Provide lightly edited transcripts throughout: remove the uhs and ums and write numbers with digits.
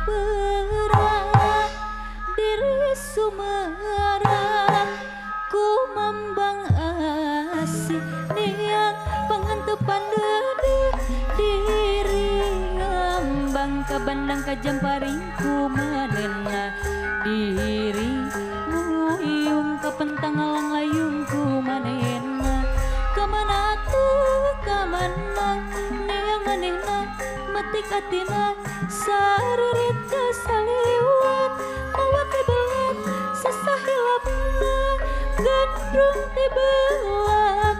perah diri Sumerah ku mambang asih niang pengentepan diri ngambang ka bandang ka jamparing ku manena diri nguyung ka pentang alang layung ku manena kamana tuh kamana niang manena metik atina saririt kesaliwat mawat tibelat sesahilapna gandrung tibelat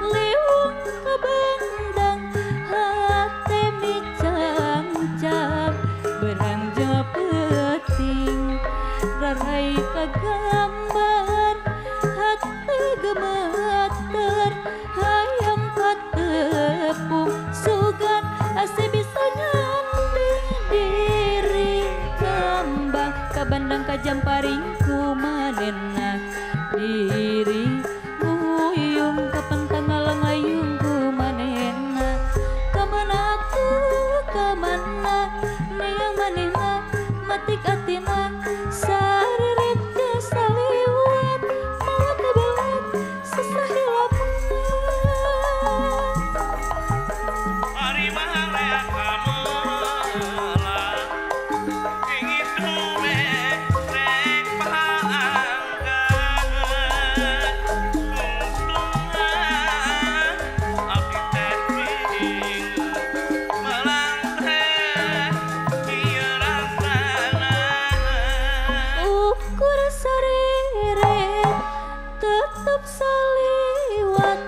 liwung kabandang hate micang-cang berangja peting rarai kagambar hati gemeter hayang patepung sugan ase bisa nyanding diri kembang kabandang kajamparing ku manena diri nguyung kapentang alang ayung ku manena kamana tuh kamana niang manena matik atina saririt kesaliwat mawat tibelat sesahilapna. Ari mahalea kamelang ingin duwe rek paanggan tuntungan abdi teh ping melang teh ieu rasana Ukur sariret tetep saliwat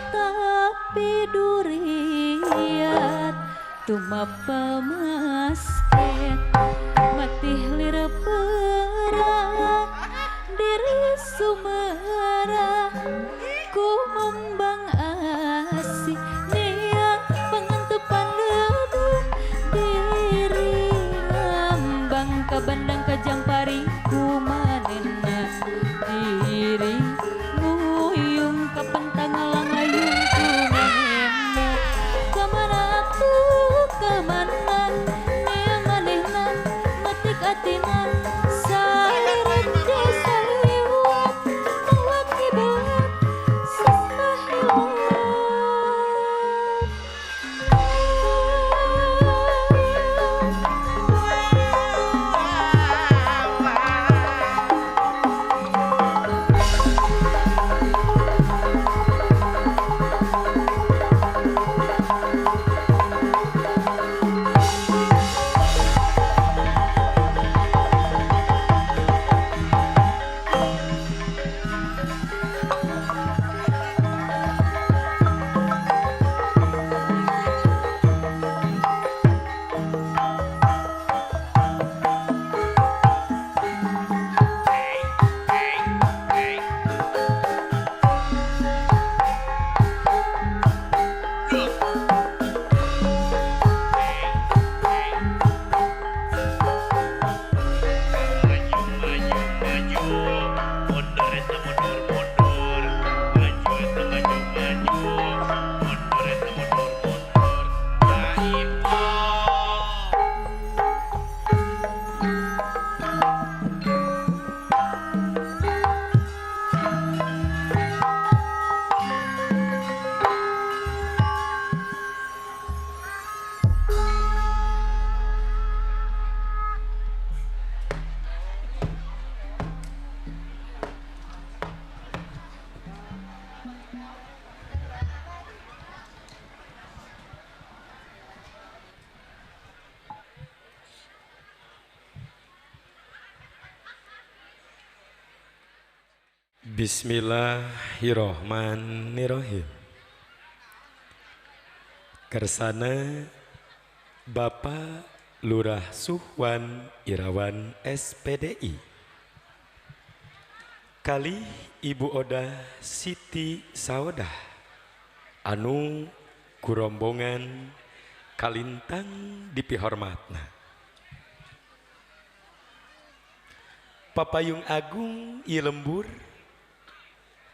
tapi duriat tumapa masket matih lira perah diri Sumerah ku membang asih niang pengentepan diri ngambang ka bandang ka jamparing ku manena diri nguyung ka pentang alang ayung ku manena kamana tuh kamana niang manena matik atina sariret kesaliwat mawat tibelat sesahilapna. Bismillahirrohmanirrohim. Kersana Bapak Lurah Suhwan Irawan SPDI kali Ibu Oda Siti Saodah anu kurombongan kalintang dipihormatna Papayung Agung ieu lembur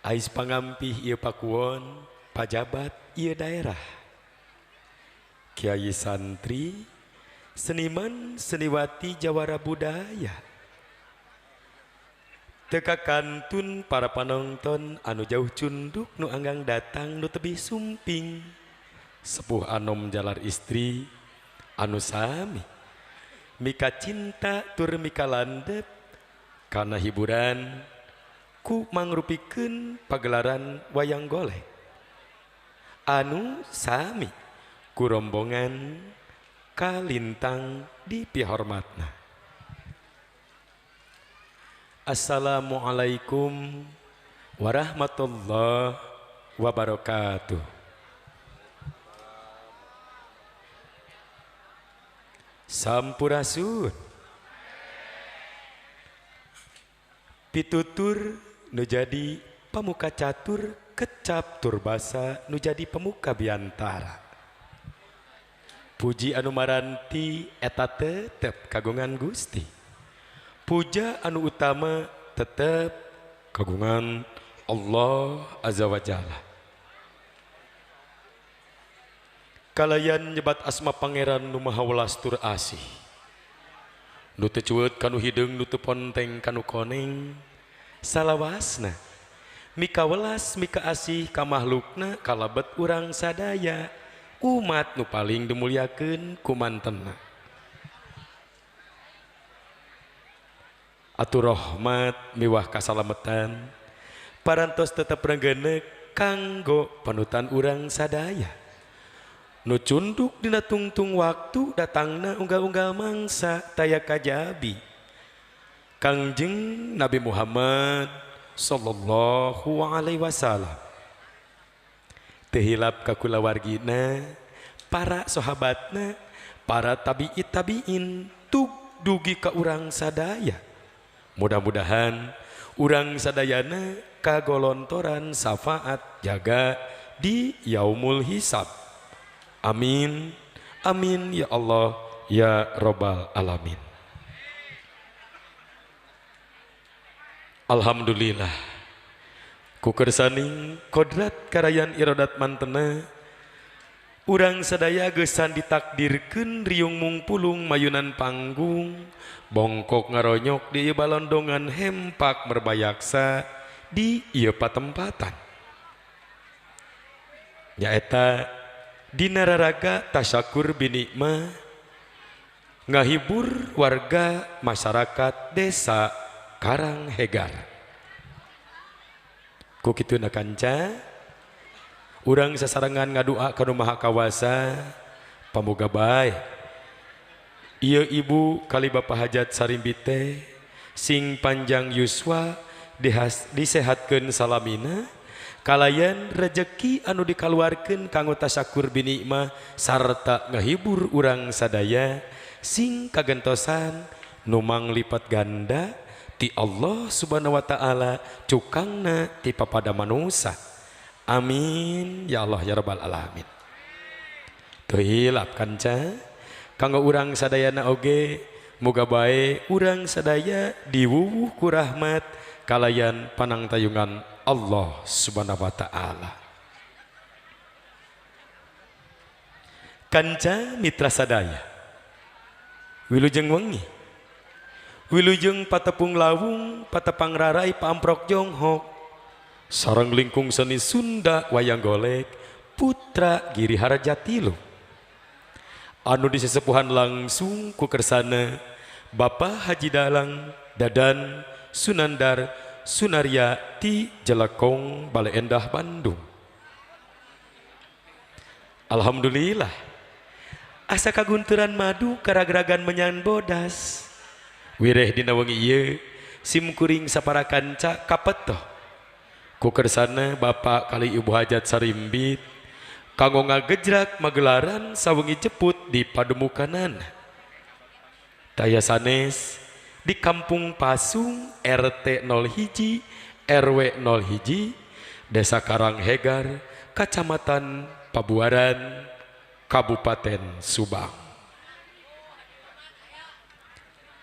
ais pangampih ieu pakuon pajabat ieu daerah Kiai santri seniman seniwati jawara budaya teka kantun para penonton anu jauh cunduk nu anggang datang nu tebih sumping sepuh anom jalar istri anu sami mika cinta tur mika landep karena hiburan ku mangrupikeun pagelaran wayang golek anu sami ku rombongan kalintang di pihormatna. Assalamualaikum warahmatullahi wabarakatuh. Sampurasun pitutur nu jadi pemuka catur kecap turbasa nu jadi pemuka biantara puji anu maranti eta tetep kagungan Gusti puja anu utama tetep kagungan Allah Azza wa Jalla kalayan nyebat asma pangeran nu maha welas tur asih nu teu cueut kanu hideung nu teu ponteng kanu koneng salawasna mika welas mika asih ka makhlukna kalebet urang sadaya umat nu paling dimuliakeun ku mantenna atur rahmat miwah kasalametan parantos tetep renggenek kanggo panutan urang sadaya nu cunduk dina tungtung waktu datangna unggal-unggal mangsa taya kajabi Kangjeng Nabi Muhammad sallallahu alaihi wasallam teu hilap ka kulawargina para sahabatna para tabi'it tabi'in tug dugi ka urang sadaya mudah-mudahan urang sadayana kagolontoran syafaat jaga di yaumul hisab. Amin, amin ya Allah ya Rabbal alamin. Alhamdulillah ku kersaning kodrat karayan iradat mantena urang sadaya geusan ditakdirkeun riung mungpulung mayunan panggung bongkok ngaronyok di balondongan hempak berbayaksa di ieu patempatan nyaeta dina raraga tasyakur binikmah ngahibur warga masyarakat desa Karanghegar ku kituna kanca urang sasarangan ngadua ka Nu Maha Kawasa pamoga bae ieu ibu kali Bapak hajat sarimbite sing panjang yuswa disehatkeun salamina kalayan rejeki anu dikaluarkeun kanggo tasyakur binikmah sarta ngahibur urang sadaya sing kagentosan nu manglipat ganda ti Allah subhanahu wa ta'ala cukangna ti papada manusia. Amin ya Allah ya Rabbal alamin. Teu hilap kanca kanggo urang sadayana oge muga bae urang sadaya diwuwuh ku rahmat kalayan panangtayungan Allah subhanahu wa ta'ala. Kanca mitra sadaya wilujeng wengi wilujeng patepung lawung patepang rarai paamprok jonghok sareng lingkung seni Sunda wayang golek putra Giri Harajatilu anu disesepuhan langsung ku kersana Bapak Haji Dalang Dadan Sunandar Sunaria ti Jelekong Bale Endah Bandung. Alhamdulillah asa kagunturan madu karagragan menyan bodas wireh dina wengi ieu simkuring sapara kanca kapetoh ku kersana Bapak kali Ibu hajat sarimbit kanggo ngagejrak magelaran sawengi jeput di pademukanan daya sanes di Kampung Pasung RT 01 RW 01 Desa Karanghegar Kacamatan Pabuaran Kabupaten Subang.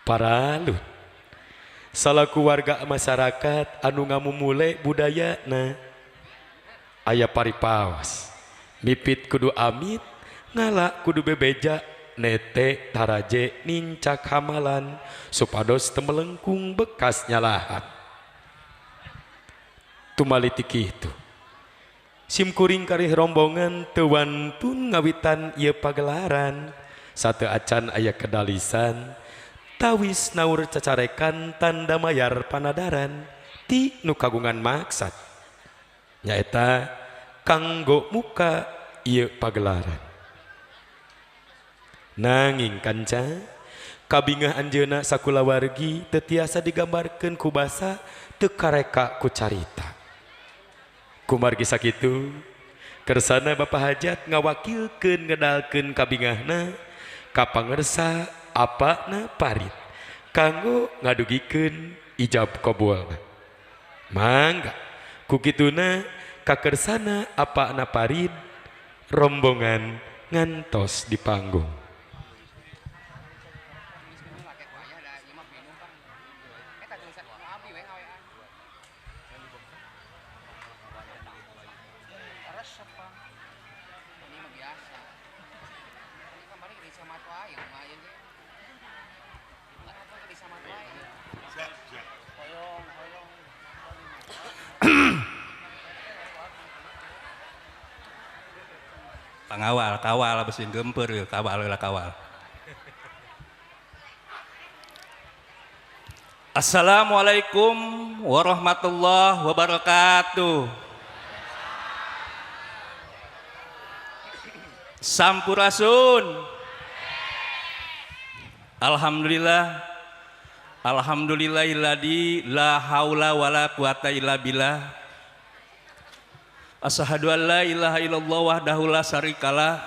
Para lut salaku warga masyarakat anu ngamumule budayana aya paripaos mipit kudu amit ngala kudu bebeja nete taraje nincak hamalan supados temelengkung bekas nyalahan. Tumaliti kitu simkuring karih rombongan tewantun ngawitan ieu pagelaran sate acan aya kedalisan tawis naur cacarekan tanda mayar panadaran ti nu kagungan maksad nyaeta kanggo muka ieu pagelaran. Nanging kanca kabingah anjeuna sakulawargi teu tiasa digambarkeun ku basa teu kareka ku carita. Kumargi sakitu kersana Bapak Hajat ngawakilkeun ngedalkeun kabingahna ka pangersa apana parit kanggo ngadugikeun ijab qabulna. Mangga kukituna kakersana apana parit rombongan ngantos di panggung. Pangawal, kawal besin gemper ya, kawal lah kawal. Assalamualaikum warahmatullahi wabarakatuh. Sampurasun. Alhamdulillah. Alhamdulillahilladzi la haula wala quwata illa billah. Asyhadu an la ilaha illallah wahdahu la syarikalah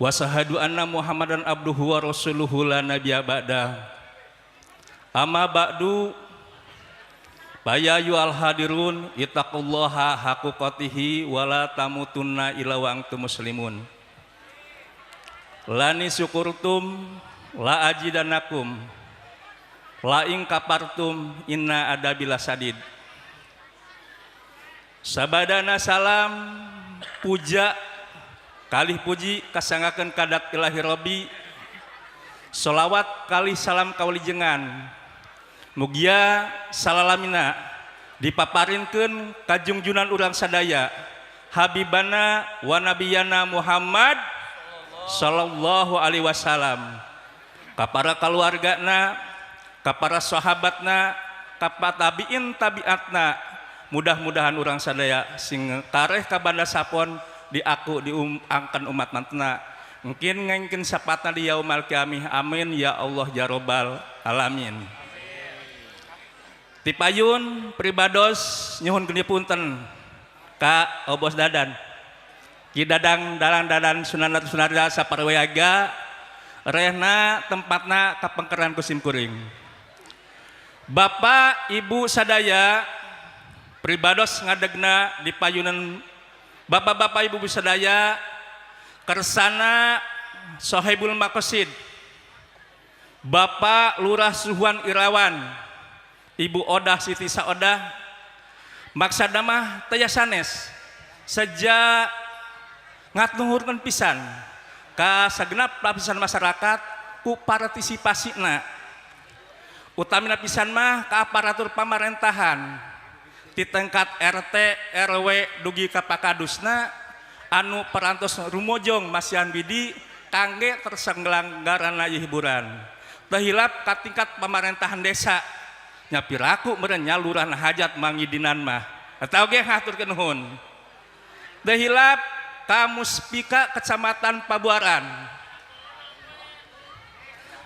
wa asyhadu anna Muhammadan abduhu wa rasuluhu la nabiyya ba'da. Amma ba'du ya ayyuhal hadirun ittaqullaha haqqa tuqatih wa la tamutunna illa wa antum muslimun. Lani syukurtum la ajidanakum la in kapartum inna adabil sadid. Sabadana salam puja kalih puji kasangakeun kadat ilahi Rabbi sholawat kalih salam kaulijengan mugia salalamina dipaparinkeun ka junjunan urang sadaya habibana wa nabiyana Muhammad sallallahu alaihi wasallam ka para kaluargana ka para sahabatna ka tabiin tabiatna. Mudah-mudahan orang sadaya sing kareh ka banda sapon diaku diangkan umat mantena mungkin ngengkeun sapatna di yaumul qiyamah amin ya Allah ya rabbal alamin. Tipayun pribados nyuhun punten ka Obos Dadan Ki Dadang dadan sunanat saparwayaga rehna tempatna kapengkeran kusim kuring. Bapak Ibu sadaya pribados ngadegna di payunan bapak-bapak ibu sadaya kersana Sohibul Maqasid Bapak Lurah Suhuan Irawan Ibu Odah Siti Saodah maksudna mah teu sanes sejak ngatuhurkeun pisan ka sagenap lapisan masyarakat ku partisipasina utamina pisan mah ka aparatur pamarentahan di tingkat RT RW dugi ka pakadusna anu perantos rumojong masihan bidi kangge tersenggelanggarana hiburan teu hilap ka tingkat pemerintahan desa nya piraku meureun nya lurah hajat mangidinan mah eta oge ngaturkeun nuhun teu hilap ka Muspika Kecamatan Pabuaran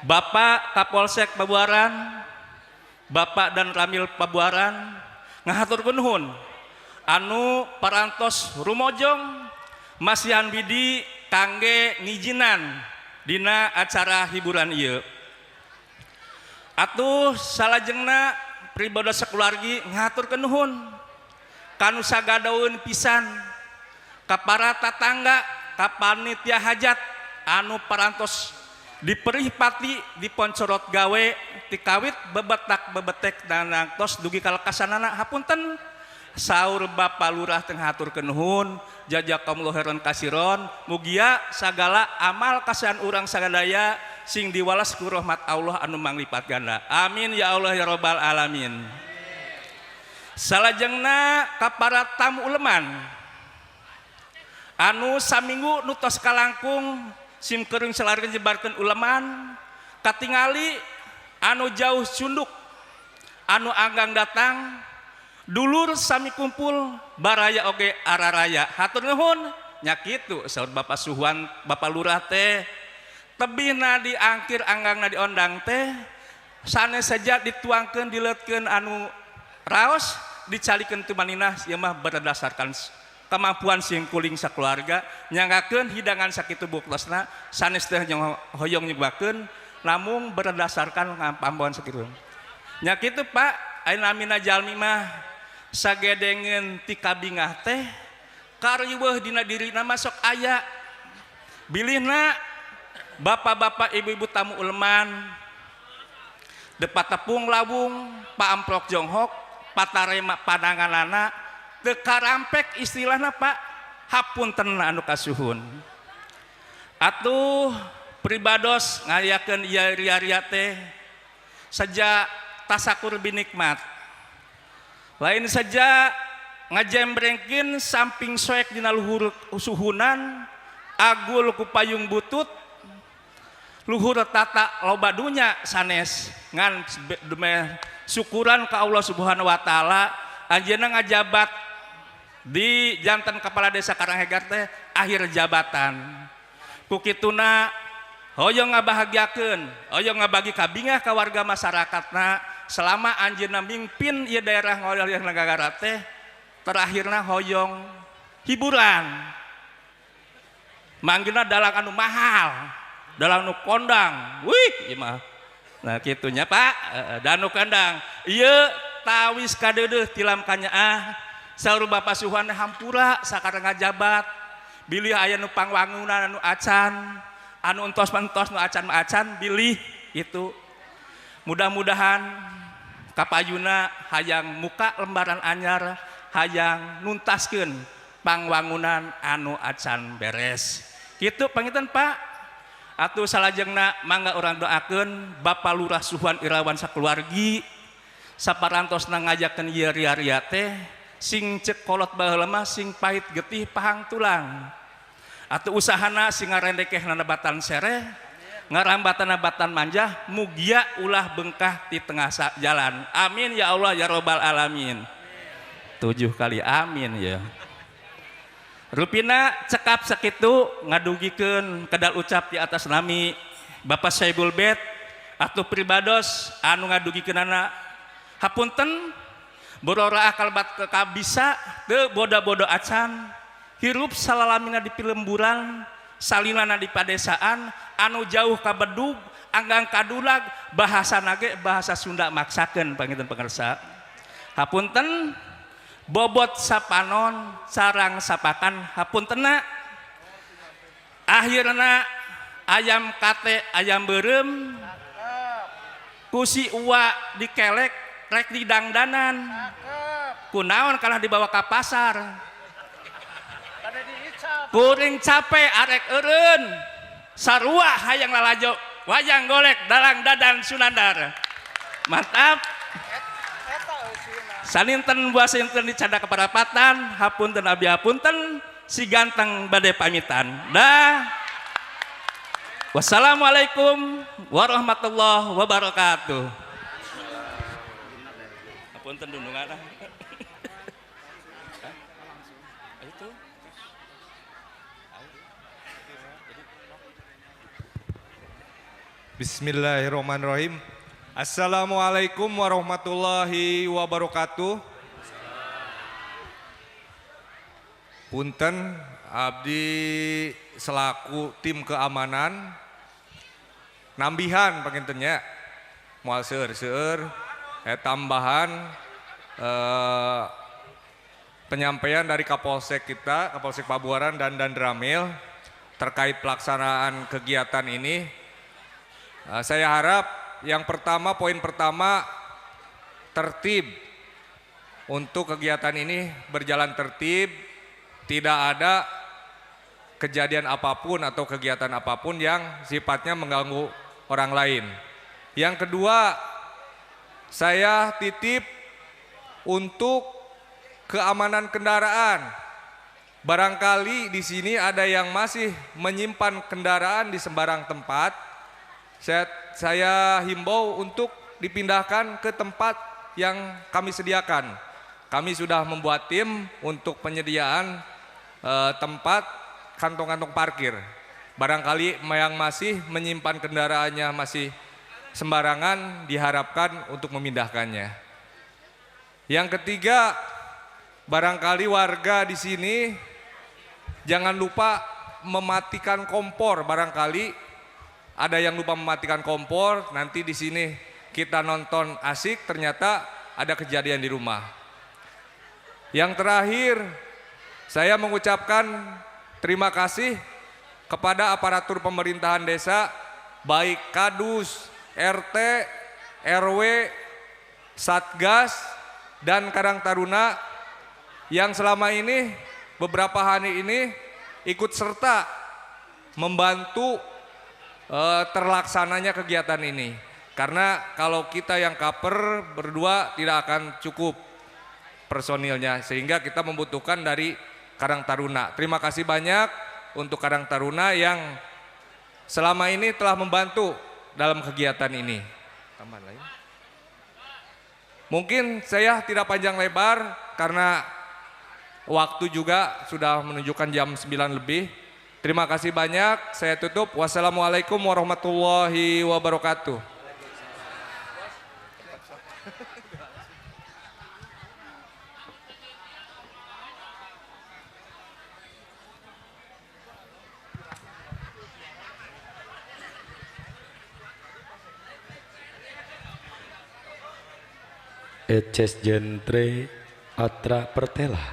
Bapak Kapolsek Pabuaran Bapak dan Ramil Pabuaran ngahaturkeun nuhun anu parantos rumojong masihan bidi kangge ngijinan dina acara hiburan ieu. Atuh salajengna pribados sakulargi ngahaturkeun nuhun kanu sagadaun pisan ka para tatangga ka panitia hajat anu parantos diperihpati diponcorot gawe tikawit bebetak bebetek dan nangtos dugi kalekasanana hapunten saur Bapak Lurah teng haturkeun nuhun jazakumullahu khairan kasiron mugia sagala amal kasihan urang sagadaya sing diwalas ku rahmat Allah anu manglipat ganda amin ya Allah ya robbal alamin. Salajengna ka para tamu uleman anu saminggu nutos kalangkung sim keureung selarkeun jebarkeun uleman katingali anu jauh sunduk anu anggang datang dulur sami kumpul baraya oge araraya hatur nuhun nya kitu saur Bapak Suhuan Bapak Lurah teh tebihna diangkir anggangna diondang teh sanes saja dituangkeun dileutkeun anu raos dicalikeun tu maninah ieu mah berdasarkan kemampuan sing kuling sakeluarga nyanggakeun hidangan sakitu buktosna sanes teh hoyong nyebakeun namung berdasarkan ngampamboan sakitu nya kitu Pak ayeuna mina jalmi mah sagedengeun ti kabingah teh kariweuh dina dirina masuk aya bilihna bapak-bapak ibu-ibu tamu uleman depat tepung lawung Pak Amprok Jonghok patarema padanganana teu karampek istilahna Pak hapunten anu kasuhun atuh pribados ngayakeun ieu ria-ria teh saja tasakur binikmat lain saja ngajembrengkeun samping soek dina luhur suhunan agul ku payung butut luhur tata loba dunya sanes ngan syukuran ka Allah Subhanahu wa taala anjeunna ngajabat di janten kepala desa Karanghegar teh akhir jabatan ku kituna hoyong ngabahagiakeun hoyong ngabagi kabingah ka warga masyarakatna selama anjeunna mimpin ieu daerah ngoleh nagara teh terakhirna hoyong hiburan manggilna dalang anu mahal dalang nu kondang wih ieu mah nah kitunya Pak danu kandang ieu tawis kadeudeuh tilam kanyaah saur Bapak Suhuan hampura sakareng ngajabat bilih aya nu pangwangunan anu acan anu entos-entos nu acan-acan bilih itu mudah-mudahan kapayuna hayang muka lembaran anyar hayang nuntaskeun pangwangunan anu acan beres kitu panginten Pak atuh salajengna mangga urang doakeun Bapak Lurah Suhuan Irawan sakeluargi saparantosna ngajakeun ieu ria-ria teh sing cek kolot baheula mah sing pahit getih pahang tulang atuh usahana sing ngarendekehna nabatan sereh ngarambatana batan manjah mugia ulah bengkah di tengah jalan amin ya Allah ya robbal alamin 7 kali amin ya rupina cekap sakitu ngadugikeun kedal ucap di atas nami Bapak Saibul Bet atuh pribados anu ngadugikeunana hapunten borora akal bat kabisa teu boda-boda acan hirup salalamina di pilemburan salinana di padesaan anu jauh ka bedug anggang kadulag bahasa nage bahasa Sunda maksakeun panginten pangarsa hapunten bobot sapanon sarang sapakan hapuntenna akhirna ayam kate ayam beureum kusi uwa dikelek rek didangdanan kunaon kalah dibawa ka pasar kuring capek arek eureun sarua hayang lalajo wayang golek dalang dadan sunandar mantap saninten buasinten dicanda keparapatan hapunten abi hapunten si ganteng bade pamitan dah wassalamualaikum warahmatullahi wabarakatuh hapunten dundungan itu Bismillahirrahmanirrahim. Assalamualaikum warahmatullahi wabarakatuh. Punten abdi selaku tim keamanan nambihan pangintennya moal seueur tambahan penyampaian dari Kapolsek kita, Kapolsek Pabuaran dan Dandramil terkait pelaksanaan kegiatan ini. Saya harap yang pertama, poin pertama, tertib untuk kegiatan ini berjalan tertib, tidak ada kejadian apapun atau kegiatan apapun yang sifatnya mengganggu orang lain. Yang kedua, saya titip untuk keamanan kendaraan. Barangkali di sini ada yang masih menyimpan kendaraan di sembarang tempat. Saya himbau untuk dipindahkan ke tempat yang kami sediakan. Kami sudah membuat tim untuk penyediaan tempat kantong-kantong parkir. Barangkali yang masih menyimpan kendaraannya masih sembarangan, diharapkan untuk memindahkannya. Yang ketiga, barangkali warga di sini jangan lupa mematikan kompor. Barangkali ada yang lupa mematikan kompor, nanti di sini kita nonton asik, ternyata ada kejadian di rumah. Yang terakhir, saya mengucapkan terima kasih kepada aparatur pemerintahan desa, baik Kadus, RT, RW, Satgas, dan Karang Taruna yang selama ini, beberapa hari ini ikut serta membantu terlaksananya kegiatan ini. Karena kalau kita yang cover berdua tidak akan cukup personilnya, sehingga kita membutuhkan dari Karang Taruna. Terima kasih banyak untuk Karang Taruna yang selama ini telah membantu dalam kegiatan ini. Mungkin saya tidak panjang lebar karena waktu juga sudah menunjukkan jam 9 lebih. Terima kasih banyak, saya tutup. Wassalamualaikum warahmatullahi wabarakatuh. Eces jentre atra pertela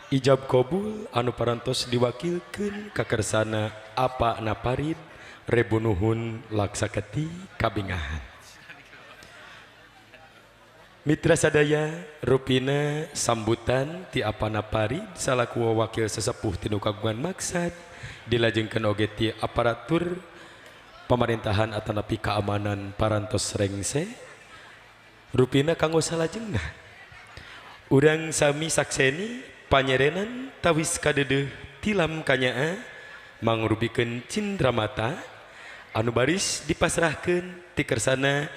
ijab kabul anu parantos diwakilkeun ka kersana apa naparid rebunuhun laksaketi kabingahan. Mitra sadaya rupina sambutan ti apa naparid salaku wakil sesepuh tinu kagungan maksad dilajengkeun oge ti aparatur pemerintahan atanapi keamanan parantos rengse. Rupina kanggo salajengna urang sami sakseni panyerenan tawis kadedeuh tilam kanyaa mangrubikeun cindramata anu baris dipasrahkeun ti kersana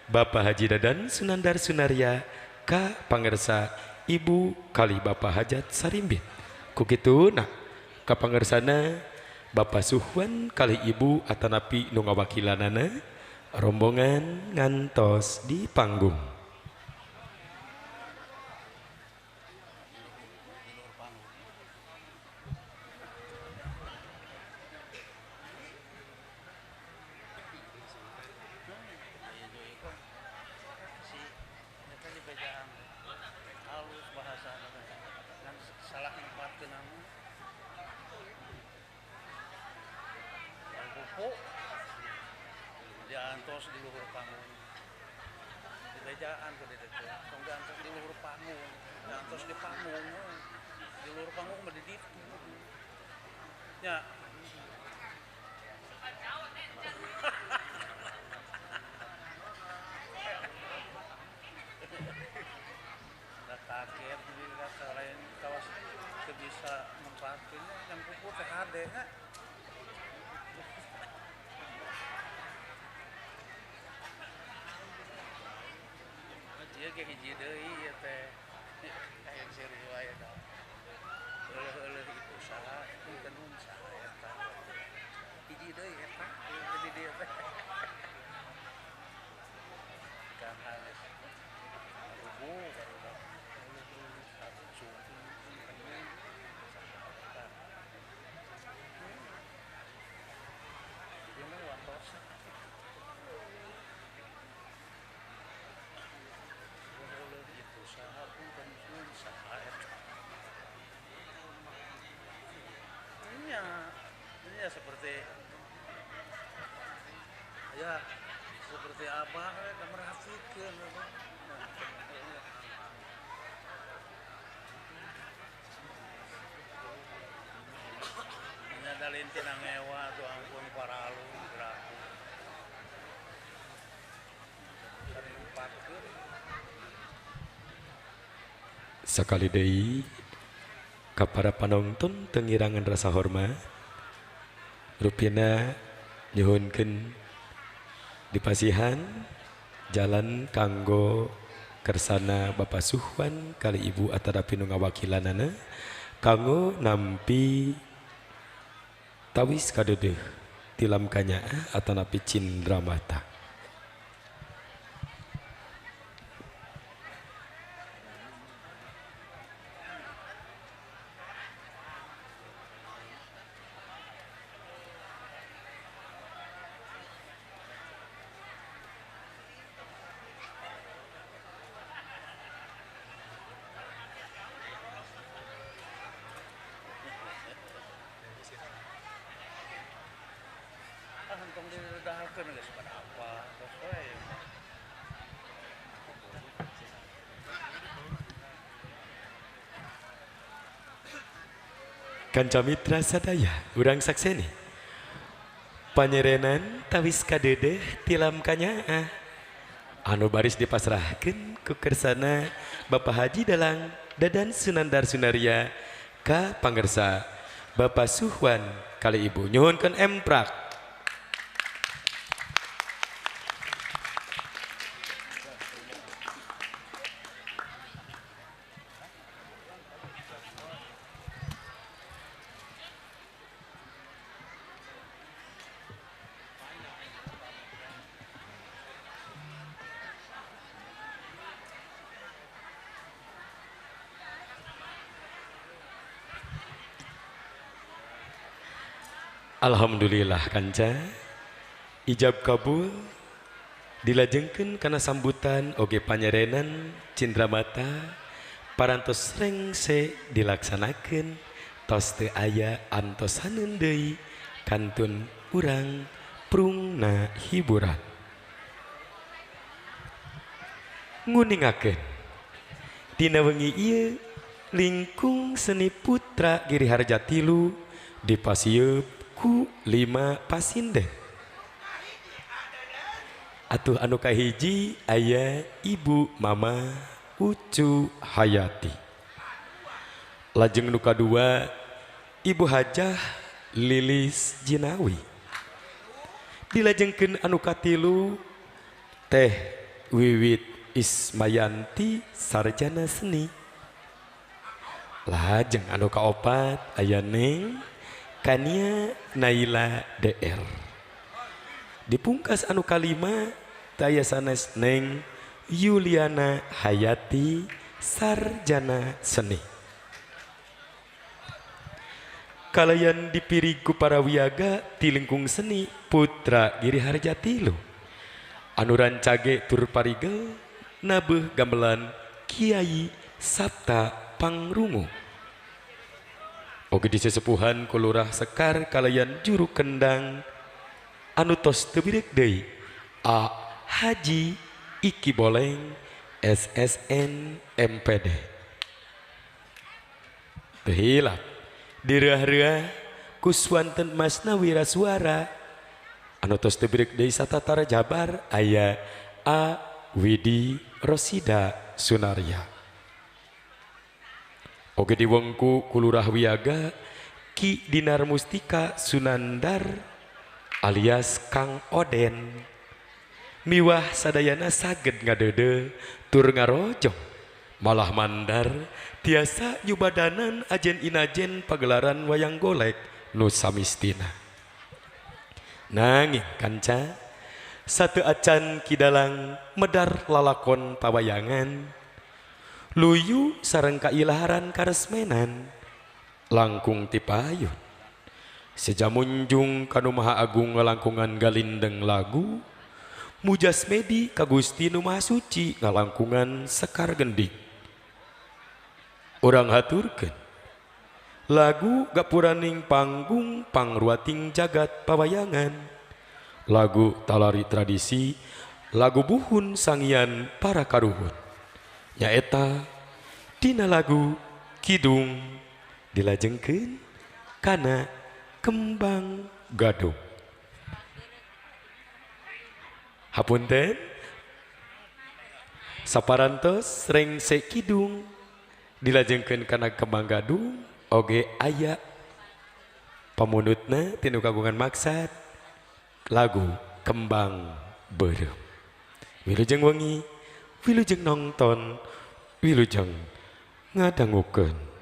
Bapak Haji Dadan Sunandar Sunaria ka pangersa Ibu kali Bapak Hajat Sarimbit. Ku kituna ka pangersana Bapak Suhwan kali Ibu atanapi nu ngawakilanana rombongan ngantos di panggung. Diantos di luhur panggung, di bejaan ke di dekat, tong diantos di luhur panggung, diantos di panggung, di luhur panggung mah di ditu, ya. Dah kaget jadi rasa lain kawas bisa manfaatinnya yang kuku THD nya. Dia kayak hiji deui ya teh. Aya seru wae tah. Heuleuh itu saha, itu nun saha eta. Hiji deui eta, jadi dia teh. Kan halus. Rubu baru dah. Satu suku ini. Dia mah wantos. Usaha pun kan usaha ini ya seperti apa merhatikan nyadalin tina ngewa tuh ampun paralu geraku sering patkeun Sakali deui ka para panonton tengirangan rasa hormat rupina nyuhunkeun dipasihan jalan kanggo kersana Bapak Suhwan kali Ibu atarapi nu ngawakilanana kanggo nampi tawis kadeudeung tilam kanyaa atanapi cindramata. hentong diredahakeun geus pada apa tos we Kanca mitra sadaya urang sakseni panyerenan tawis kadeudeung tilam kanyaa anu baris dipasrahkeun ku kersana Bapak Haji Dalang Dadan Sunandar Sunaria ka pangersa Bapak Suhwan kali Ibu nyuhunkeun emprak. Alhamdulillah kanca ijab kabul dilajengkeun kana sambutan oge panyerenan cindramata parantos rengse dilaksanakeun tos teu aya antosaneun deui kantun urang prungna hiburan nguningakeun dina wengi ieu lingkung seni putra Giriharja Tilu dipasieup ku 5 pasinden atuh anu kahiji aya Ibu Mama Ucu Hayati lajeng nu kadua Ibu Hajah Lilis Jinawi dilajengkeun anu katilu Teh Wiwit Ismayanti sarjana seni lajeng anu kaopat aya Neng Kania Naila DR dipungkas anu kalima taya sanes Neng Yuliana Hayati sarjana seni kalayan dipiri ku para wiaga ti lingkung seni putra Giriharja Tilu anu rancage tur parigel nabeuh gamelan Kiai Sabta Pangrungu oge disesepuhan ku Lurah Sekar kalayan juru kendang anu tos teu birek deui A Haji Iki Boleng SSN MPD teu hilap direah-reah ku swanten Masna Wirasuara anu tos teu birek deui satatara Jabar aya A Widi Rosida Sunaria oge diwengku ku Lurah Wiaga Ki Dinar Mustika Sunandar alias Kang Oden miwah sadayana saged ngadeudeung tur ngarojong malah mandar tiasa nyubadanan ajen inajen pagelaran wayang golek nu samistina nanging kanca sateu acan kidalang medar lalakon pawayangan luyu sareng kailaharan karesmenan langkung ti payun sejamunjung kanu Maha Agung ngalangkungan galindeng lagu mujasmedi ka Gusti Nu Maha Suci ngalangkungan Sekar Gendik urang haturkeun lagu gapuraning panggung pangruating jagat pawayangan lagu talari tradisi lagu buhun sangian para karuhun nyaeta dina lagu Kidung dilajengkeun kana kembang gadung. Hapunten saparantos rengsek kidung dilajengkeun kana kembang gadung oge aya pamunutna tinu kagungan maksad lagu kembang beureum. Wilujeng wengi, wilujeng nongton, wilujeng ngadangukeun